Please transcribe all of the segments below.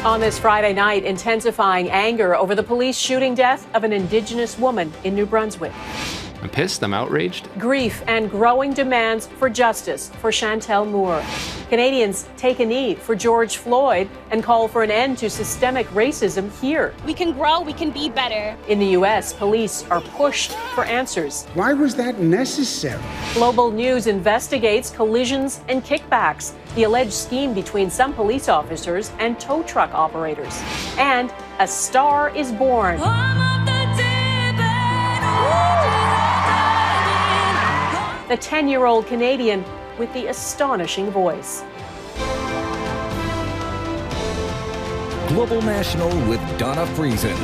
On this Friday night, intensifying anger over the police shooting death of an Indigenous woman in New Brunswick. I'm pissed, I'm outraged. Grief and growing demands for justice for Chantel Moore. Canadians take a knee for George Floyd and call for an end to systemic racism here. We can grow, we can be better. In the U.S., police are pushed for answers. Why was that necessary? Global News investigates collisions and kickbacks, the alleged scheme between some police officers and tow truck operators. And a star is born. The 10-year-old Canadian with the astonishing voice. Global National with Donna Friesen.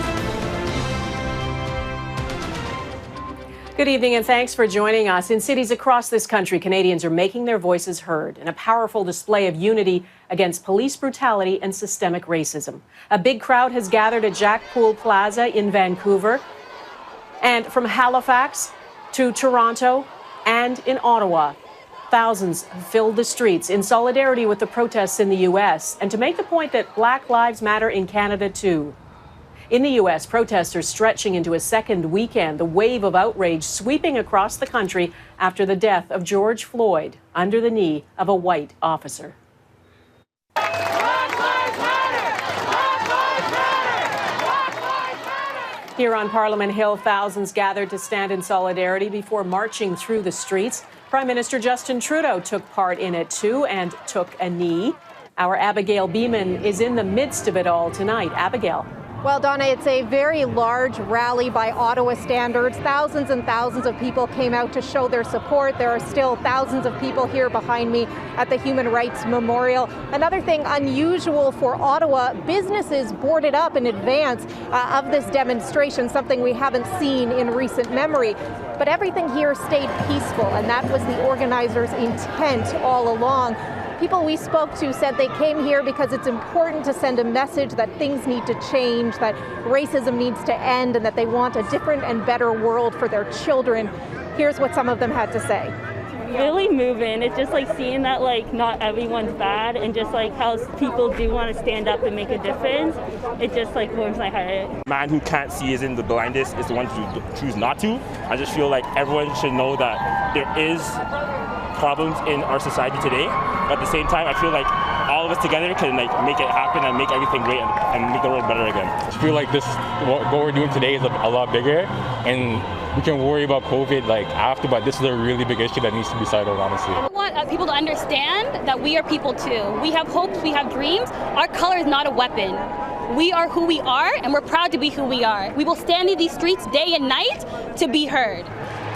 Good evening and thanks for joining us. In cities across this country, Canadians are making their voices heard in a powerful display of unity against police brutality and systemic racism. A big crowd has gathered at Jack Pool Plaza in Vancouver, and from Halifax to Toronto and in Ottawa, thousands have filled the streets in solidarity with the protests in the U.S. and to make the point that Black Lives Matter in Canada too. In the U.S., protests are stretching into a second weekend, the wave of outrage sweeping across the country after the death of George Floyd under the knee of a white officer. Here on Parliament Hill, thousands gathered to stand in solidarity before marching through the streets. Prime Minister Justin Trudeau took part in it too and took a knee. Our Abigail Bimman is in the midst of it all tonight. Abigail. Well, Donna, it's a very large rally by Ottawa standards. Thousands and thousands of people came out to show their support. There are still thousands of people here behind me at the Human Rights Memorial. Another thing unusual for Ottawa, businesses boarded up in advance of this demonstration, something we haven't seen in recent memory. But everything here stayed peaceful, and that was the organizers' intent all along. People we spoke to said they came here because it's important to send a message that things need to change, that racism needs to end, and that they want a different and better world for their children. Here's what some of them had to say. Really moving. It's just like seeing that like not everyone's bad and just like how people do want to stand up and make a difference. It just like warms my heart. Man who can't see is in the blindest is the one to choose not to. I just feel like everyone should know that there is problems in our society today. But at the same time, I feel like all of us together can like make it happen and make everything great and make the world better again. I feel like what we're doing today is a lot bigger, and we can worry about COVID like after, but this is a really big issue that needs to be settled, honestly. I want people to understand that we are people too. We have hopes, we have dreams. Our color is not a weapon. We are who we are, and we're proud to be who we are. We will stand in these streets day and night to be heard.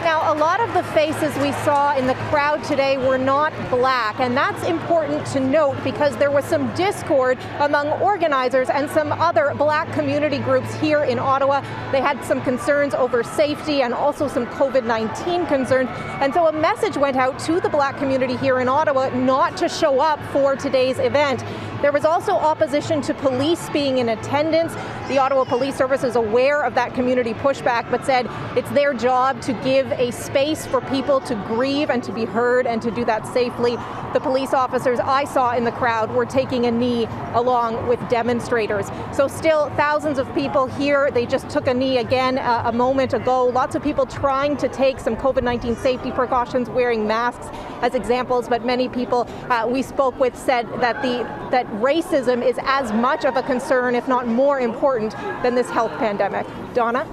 Now, a lot of the faces we saw in the crowd today were not Black, and that's important to note because there was some discord among organizers and some other Black community groups here in Ottawa. They had some concerns over safety and also some COVID-19 concerns, and so a message went out to the Black community here in Ottawa not to show up for today's event. There was also opposition to police being in attendance. The Ottawa Police Service is aware of that community pushback, but said it's their job to give a space for people to grieve and to be heard and to do that safely. The police officers I saw in the crowd were taking a knee along with demonstrators. So still thousands of people here. They just took a knee again a moment ago. Lots of people trying to take some COVID-19 safety precautions, wearing masks as examples, but many people we spoke with said that racism is as much of a concern, if not more important, than this health pandemic. Donna?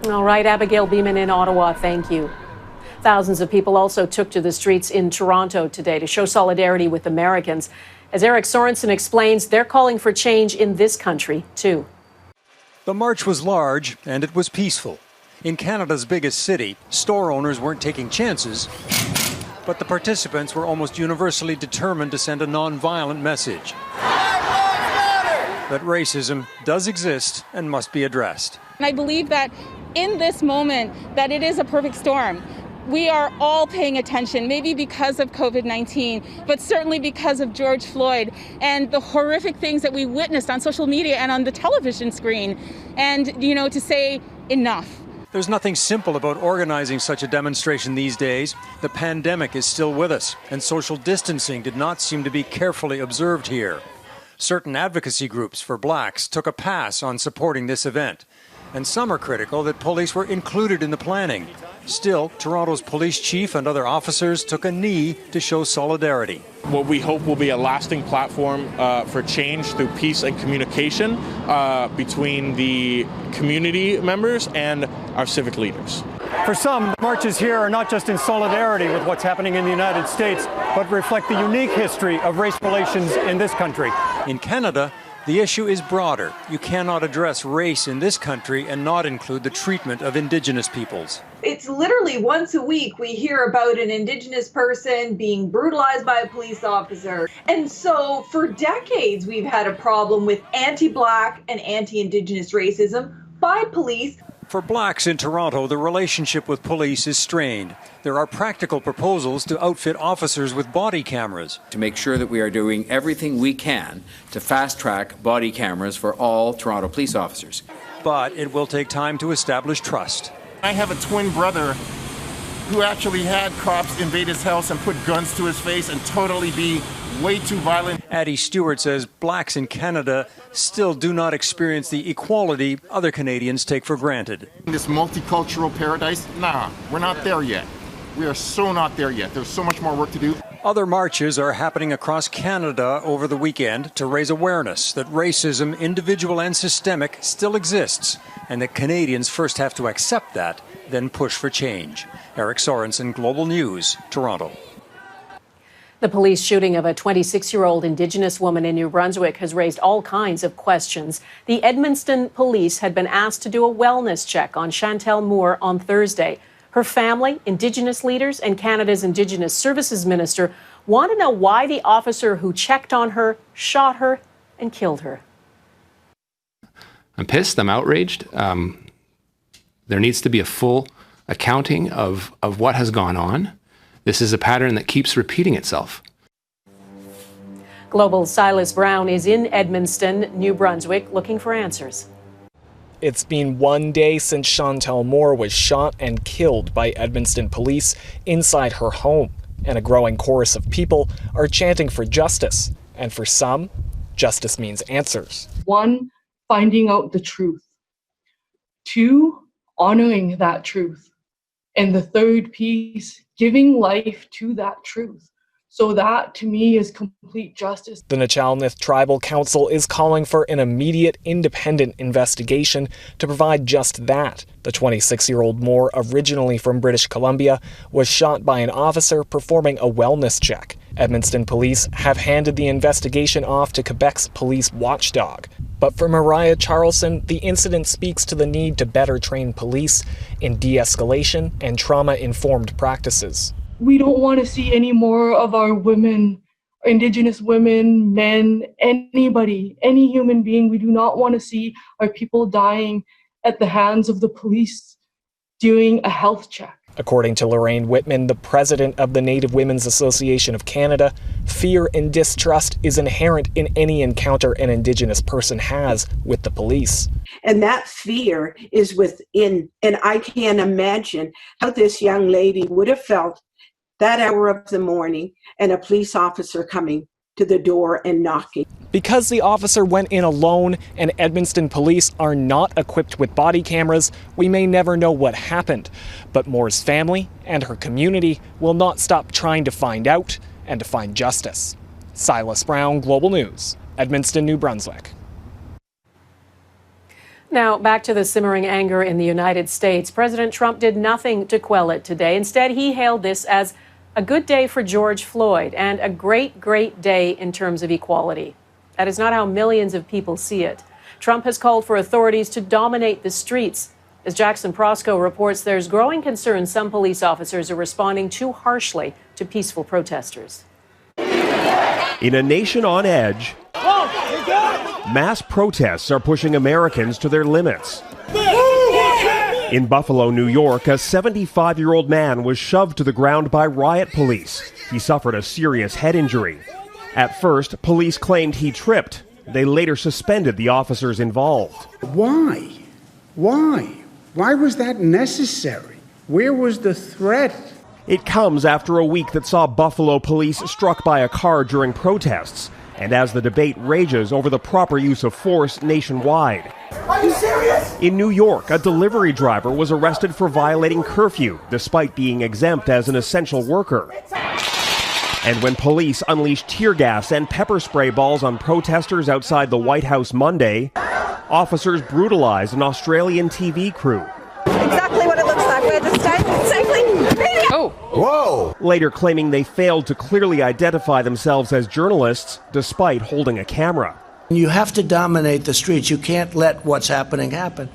All right, Abigail Bimman in Ottawa, thank you. Thousands of people also took to the streets in Toronto today to show solidarity with Americans. As Eric Sorensen explains, they're calling for change in this country, too. The march was large and it was peaceful. In Canada's biggest city, store owners weren't taking chances, but the participants were almost universally determined to send a non-violent message. That racism does exist and must be addressed. And I believe that in this moment, that it is a perfect storm. We are all paying attention, maybe because of COVID-19, but certainly because of George Floyd and the horrific things that we witnessed on social media and on the television screen. And, to say enough. There's nothing simple about organizing such a demonstration these days. The pandemic is still with us, and social distancing did not seem to be carefully observed here. Certain advocacy groups for blacks took a pass on supporting this event, and some are critical that police were included in the planning. Still, Toronto's police chief and other officers took a knee to show solidarity. What we hope will be a lasting platform for change through peace and communication between the community members and our civic leaders. For some, marches here are not just in solidarity with what's happening in the United States, but reflect the unique history of race relations in this country. In Canada, the issue is broader. You cannot address race in this country and not include the treatment of Indigenous peoples. It's literally once a week we hear about an Indigenous person being brutalized by a police officer. And so for decades, we've had a problem with anti-Black and anti-Indigenous racism by police. For blacks in Toronto, the relationship with police is strained. There are practical proposals to outfit officers with body cameras. To make sure that we are doing everything we can to fast-track body cameras for all Toronto police officers. But it will take time to establish trust. I have a twin brother who actually had cops invade his house and put guns to his face and totally be way too violent. Addie Stewart says blacks in Canada still do not experience the equality other Canadians take for granted. This multicultural paradise, nah, we're not there yet. We are so not there yet. There's so much more work to do. Other marches are happening across Canada over the weekend to raise awareness that racism, individual and systemic, still exists, and that Canadians first have to accept that, then push for change. Eric Sorensen, Global News, Toronto. The police shooting of a 26-year-old Indigenous woman in New Brunswick has raised all kinds of questions. The Edmundston police had been asked to do a wellness check on Chantel Moore on Thursday. Her family, Indigenous leaders, and Canada's Indigenous Services Minister want to know why the officer who checked on her shot her and killed her. I'm pissed. I'm outraged. There needs to be a full accounting of what has gone on. This is a pattern that keeps repeating itself. Global's Silass Brown is in Edmundston, New Brunswick, looking for answers. It's been 1 day since Chantel Moore was shot and killed by Edmundston police inside her home, and a growing chorus of people are chanting for justice. And for some, justice means answers. 1, finding out the truth. 2, honoring that truth. And the third piece, giving life to that truth. So that, to me, is complete justice. The Nachalnith Tribal Council is calling for an immediate, independent investigation to provide just that. The 26-year-old Moore, originally from British Columbia, was shot by an officer performing a wellness check. Edmundston police have handed the investigation off to Quebec's police watchdog. But for Mariah Charlson, the incident speaks to the need to better train police in de-escalation and trauma-informed practices. We don't want to see any more of our women, Indigenous women, men, anybody, any human being. We do not want to see our people dying at the hands of the police doing a health check. According to Lorraine Whitman, the president of the Native Women's Association of Canada, fear and distrust is inherent in any encounter an Indigenous person has with the police. And that fear is within, and I can't imagine how this young lady would have felt that hour of the morning and a police officer coming to the door and knocking. Because the officer went in alone and Edmundston police are not equipped with body cameras, we may never know what happened. But Moore's family and her community will not stop trying to find out and to find justice. Silass Brown, Global News, Edmundston, New Brunswick. Now, back to the simmering anger in the United States. President Trump did nothing to quell it today. Instead, he hailed this as a good day for George Floyd and a great, great day in terms of equality. That is not how millions of people see it. Trump has called for authorities to dominate the streets. As Jackson Prosco reports, there's growing concern some police officers are responding too harshly to peaceful protesters. In a nation on edge, mass protests are pushing Americans to their limits. In Buffalo, New York, a 75-year-old man was shoved to the ground by riot police. He suffered a serious head injury. At first, police claimed he tripped. They later suspended the officers involved. Why? Why was that necessary? Where was the threat? It comes after a week that saw Buffalo police struck by a car during protests. and as the debate rages over the proper use of force nationwide. Are you serious? In New York, a delivery driver was arrested for violating curfew, despite being exempt as an essential worker. And when police unleashed tear gas and pepper spray balls on protesters outside the White House Monday, officers brutalized an Australian TV crew. Exactly what it looks like. We're just staying safely. Oh! Whoa! Later claiming they failed to clearly identify themselves as journalists despite holding a camera. You have to dominate the streets. You can't let what's happening happen.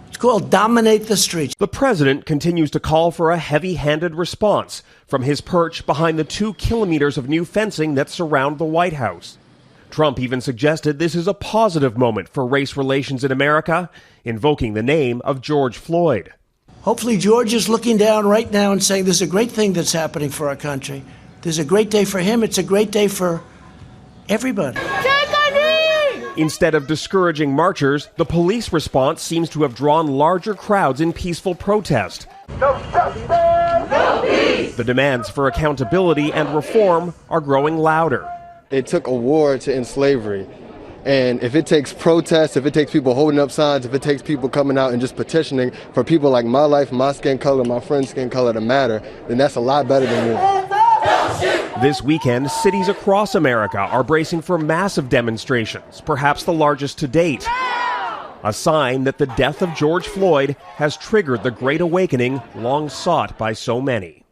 It's called dominate the streets. The president continues to call for a heavy-handed response from his perch behind the 2 kilometers of new fencing that surround the White House. Trump even suggested this is a positive moment for race relations in America, invoking the name of George Floyd. Hopefully George is looking down right now and saying there's a great thing that's happening for our country. There's a great day for him. It's a great day for everybody. Instead of discouraging marchers, the police response seems to have drawn larger crowds in peaceful protest. No justice! No peace! The demands for accountability and reform are growing louder. It took a war to end slavery. And if it takes protests, if it takes people holding up signs, if it takes people coming out and just petitioning for people like my life, my skin color, my friend's skin color to matter, then that's a lot better than me. This weekend, cities across America are bracing for massive demonstrations, perhaps the largest to date. A sign that the death of George Floyd has triggered the Great Awakening long sought by so many.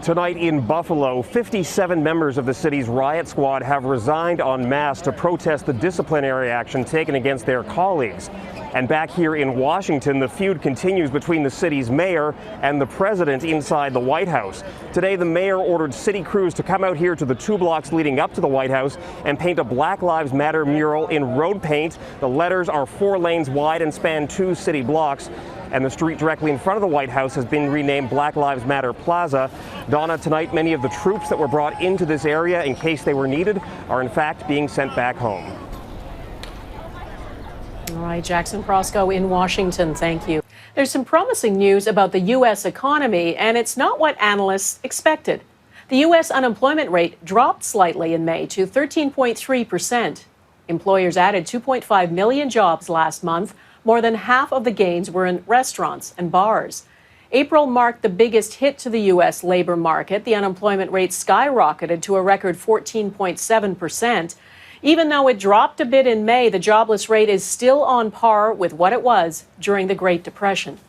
Tonight in Buffalo, 57 members of the city's riot squad have resigned en masse to protest the disciplinary action taken against their colleagues. And back here in Washington, the feud continues between the city's mayor and the president inside the White House. Today, the mayor ordered city crews to come out here to the 2 blocks leading up to the White House and paint a Black Lives Matter mural in road paint. The letters are 4 lanes wide and span 2 city blocks. And the street directly in front of the White House has been renamed Black Lives Matter Plaza. Donna, tonight many of the troops that were brought into this area in case they were needed are in fact being sent back home. All right, Jackson Prosco in Washington, thank you. There's some promising news about the U.S. economy, and it's not what analysts expected. The U.S. unemployment rate dropped slightly in May to 13.3%. Employers added 2.5 million jobs last month. More than half of the gains were in restaurants and bars. April marked the biggest hit to the U.S. labor market. The unemployment rate skyrocketed to a record 14.7%. Even though it dropped a bit in May, the jobless rate is still on par with what it was during the Great Depression.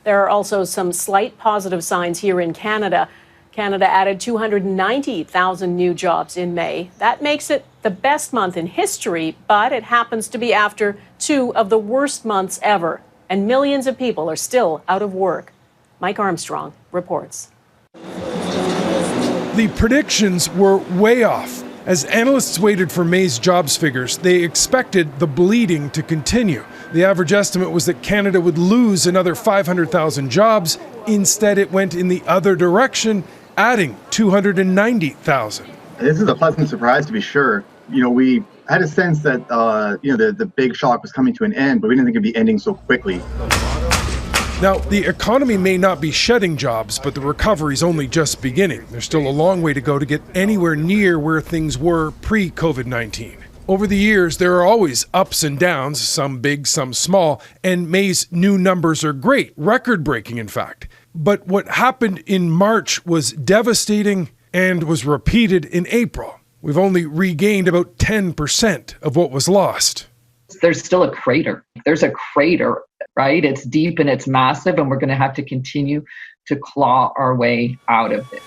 There are also some slight positive signs here in Canada. Canada added 290,000 new jobs in May. That makes it the best month in history, but it happens to be after 2 of the worst months ever, and millions of people are still out of work. Mike Armstrong reports. The predictions were way off. As analysts waited for May's jobs figures, they expected the bleeding to continue. The average estimate was that Canada would lose another 500,000 jobs. Instead, it went in the other direction, adding 290,000. This is a pleasant surprise, to be sure. We had a sense that, the big shock was coming to an end, but we didn't think it'd be ending so quickly. Now, the economy may not be shedding jobs, but the recovery's only just beginning. There's still a long way to go to get anywhere near where things were pre-COVID-19. Over the years, there are always ups and downs, some big, some small, and May's new numbers are great, record-breaking, in fact. But what happened in March was devastating and was repeated in April. We've only regained about 10% of what was lost. There's still a crater. There's a crater, right? It's deep and it's massive, and we're going to have to continue to claw our way out of it.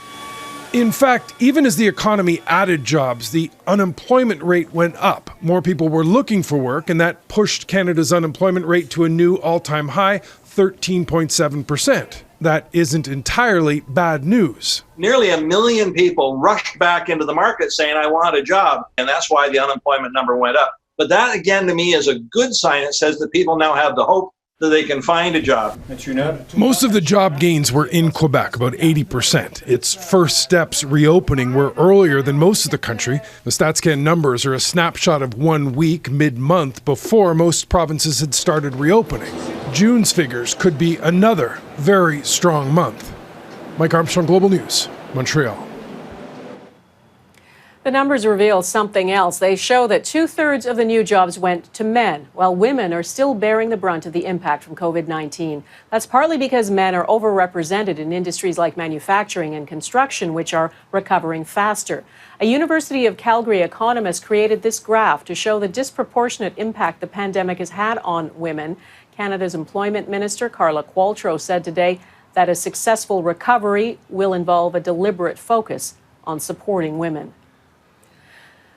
In fact, even as the economy added jobs, the unemployment rate went up. More people were looking for work, and that pushed Canada's unemployment rate to a new all-time high, 13.7%. That isn't entirely bad news. Nearly 1 million people rushed back into the market saying, I want a job. And that's why the unemployment number went up. But that, again, to me is a good sign. It says that people now have the hope that they can find a job. Most of the job gains were in Quebec, about 80%. Its first steps reopening were earlier than most of the country. The StatsCan numbers are a snapshot of 1 week, mid-month, before most provinces had started reopening. June's figures could be another very strong month. Mike Armstrong, Global News, Montreal. The numbers reveal something else. They show that 2/3 of the new jobs went to men, while women are still bearing the brunt of the impact from COVID-19. That's partly because men are overrepresented in industries like manufacturing and construction, which are recovering faster. A University of Calgary economist created this graph to show the disproportionate impact the pandemic has had on women. Canada's Employment Minister, Carla Qualtrough, said today that a successful recovery will involve a deliberate focus on supporting women.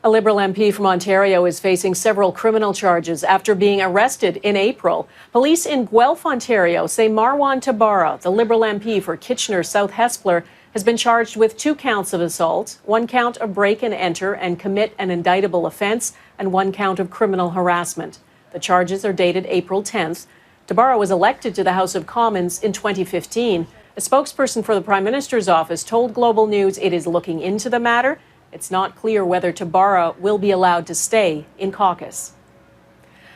A Liberal MP from Ontario is facing several criminal charges after being arrested in April. Police in Guelph, Ontario say Marwan Tabbara, the Liberal MP for Kitchener South Hespeler, has been charged with 2 counts of assault, 1 count of break and enter and commit an indictable offence, and 1 count of criminal harassment. The charges are dated April 10th. Tabbara was elected to the House of Commons in 2015. A spokesperson for the Prime Minister's office told Global News it is looking into the matter. It's not clear whether Tabbara will be allowed to stay in caucus.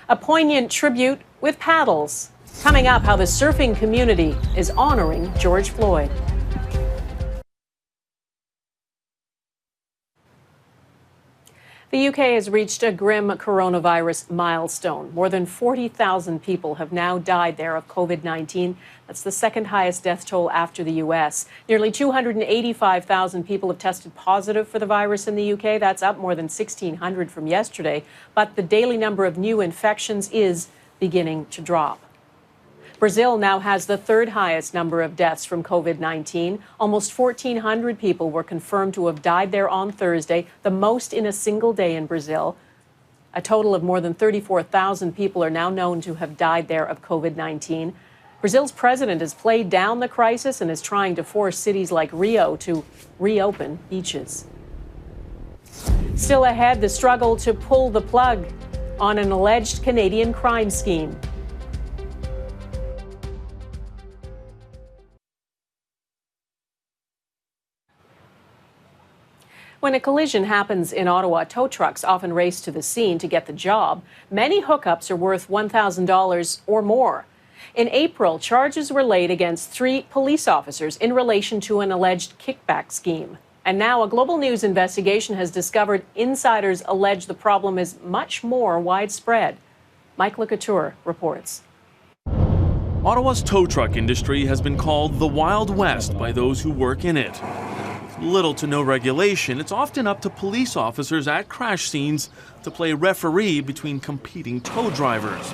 A poignant tribute with paddles. Coming up, how the surfing community is honoring George Floyd. The UK has reached a grim coronavirus milestone. More than 40,000 people have now died there of COVID-19. That's the second highest death toll after the US. Nearly 285,000 people have tested positive for the virus in the UK. That's up more than 1,600 from yesterday. But the daily number of new infections is beginning to drop. Brazil now has the 3rd highest number of deaths from COVID-19. Almost 1,400 people were confirmed to have died there on Thursday, the most in a single day in Brazil. A total of more than 34,000 people are now known to have died there of COVID-19. Brazil's president has played down the crisis and is trying to force cities like Rio to reopen beaches. Still ahead, the struggle to pull the plug on an alleged Canadian crime scheme. When a collision happens in Ottawa, tow trucks often race to the scene to get the job. Many hookups are worth $1,000 or more. In April, charges were laid against 3 police officers in relation to an alleged kickback scheme. And now a Global News investigation has discovered insiders allege the problem is much more widespread. Mike LeCouture reports. Ottawa's tow truck industry has been called the Wild West by those who work in it. Little to no regulation, it's often up to police officers at crash scenes to play referee between competing tow drivers.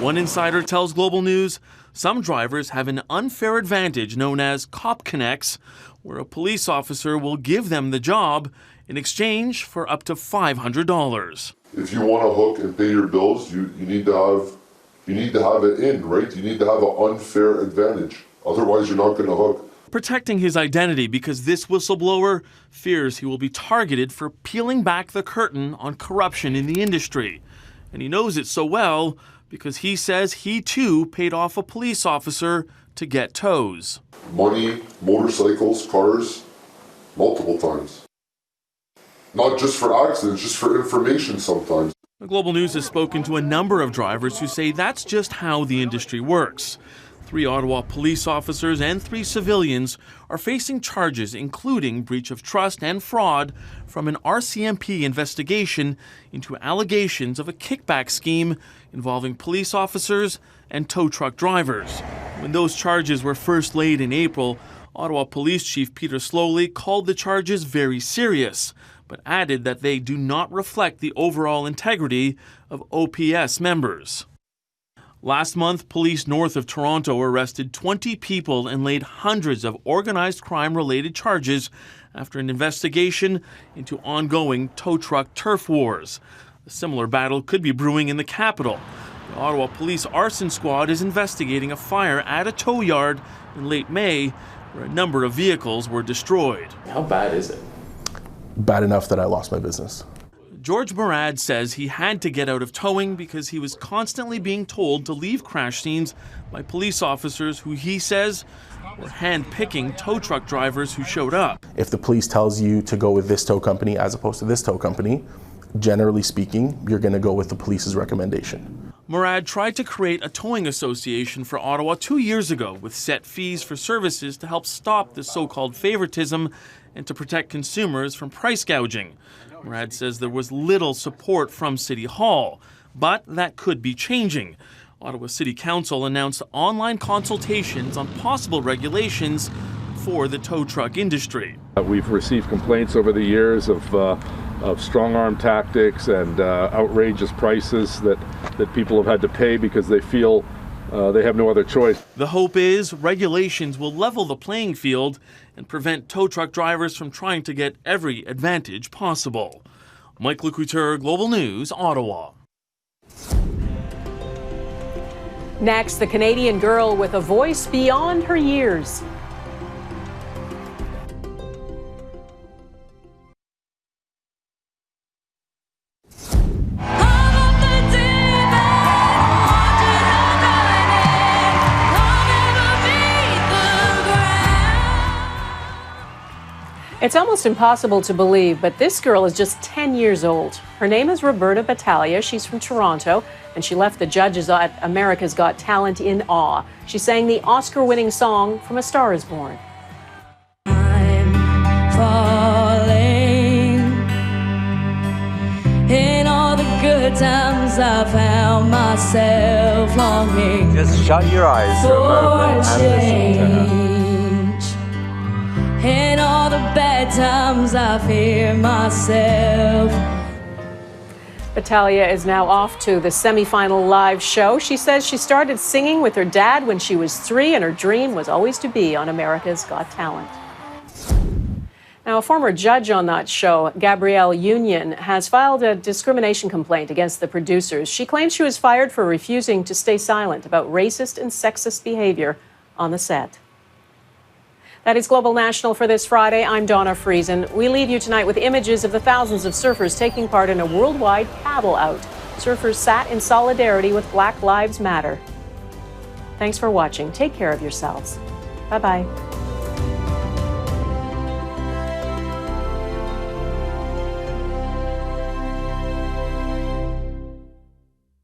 One insider tells Global News some drivers have an unfair advantage known as cop connects, where a police officer will give them the job in exchange for up to $500. If you want to hook and pay your bills, you need to have it in, right? You need to have an unfair advantage. Otherwise, you're not going to hook. Protecting his identity because this whistleblower fears he will be targeted for peeling back the curtain on corruption in the industry. And he knows it so well because he says he too paid off a police officer to get tows. Money, motorcycles, cars, multiple times. Not just for accidents, just for information sometimes. The Global News has spoken to a number of drivers who say that's just how the industry works. 3 Ottawa police officers and 3 civilians are facing charges including breach of trust and fraud from an RCMP investigation into allegations of a kickback scheme involving police officers and tow truck drivers. When those charges were first laid in April, Ottawa Police Chief Peter Slowly called the charges very serious, but added that they do not reflect the overall integrity of OPS members. Last month, police north of Toronto arrested 20 people and laid hundreds of organized crime-related charges after an investigation into ongoing tow truck turf wars. A similar battle could be brewing in the capital. The Ottawa Police Arson Squad is investigating a fire at a tow yard in late May where a number of vehicles were destroyed. How bad is it? Bad enough that I lost my business. George Murad says he had to get out of towing because he was constantly being told to leave crash scenes by police officers who he says were hand-picking tow truck drivers who showed up. If the police tells you to go with this tow company as opposed to this tow company, generally speaking, you're going to go with the police's recommendation. Murad tried to create a towing association for Ottawa 2 years ago with set fees for services to help stop the so-called favoritism and to protect consumers from price gouging. Murad says there was little support from City Hall, but that could be changing. Ottawa City Council announced online consultations on possible regulations for the tow truck industry. We've received complaints over the years of strong-arm tactics and outrageous prices that people have had to pay because they feel they have no other choice. The hope is regulations will level the playing field and prevent tow truck drivers from trying to get every advantage possible. Mike Lecouteur, Global News, Ottawa. Next, the Canadian girl with a voice beyond her years. It's almost impossible to believe, but this girl is just 10 years old. Her name is Roberta Battaglia. She's from Toronto, and she left the judges at America's Got Talent in awe. She sang the Oscar-winning song From a Star is Born. I'm falling. In all the good times I found myself longing. Just shut your eyes for a moment and listen to her. In all the bad times I fear myself. Battaglia is now off to the semifinal live show. She says she started singing with her dad when she was 3, and her dream was always to be on America's Got Talent. Now, a former judge on that show, Gabrielle Union, has filed a discrimination complaint against the producers. She claims she was fired for refusing to stay silent about racist and sexist behavior on the set. That is Global National for this Friday. I'm Donna Friesen. We leave you tonight with images of the thousands of surfers taking part in a worldwide paddle out. Surfers sat in solidarity with Black Lives Matter. Thanks for watching. Take care of yourselves. Bye-bye.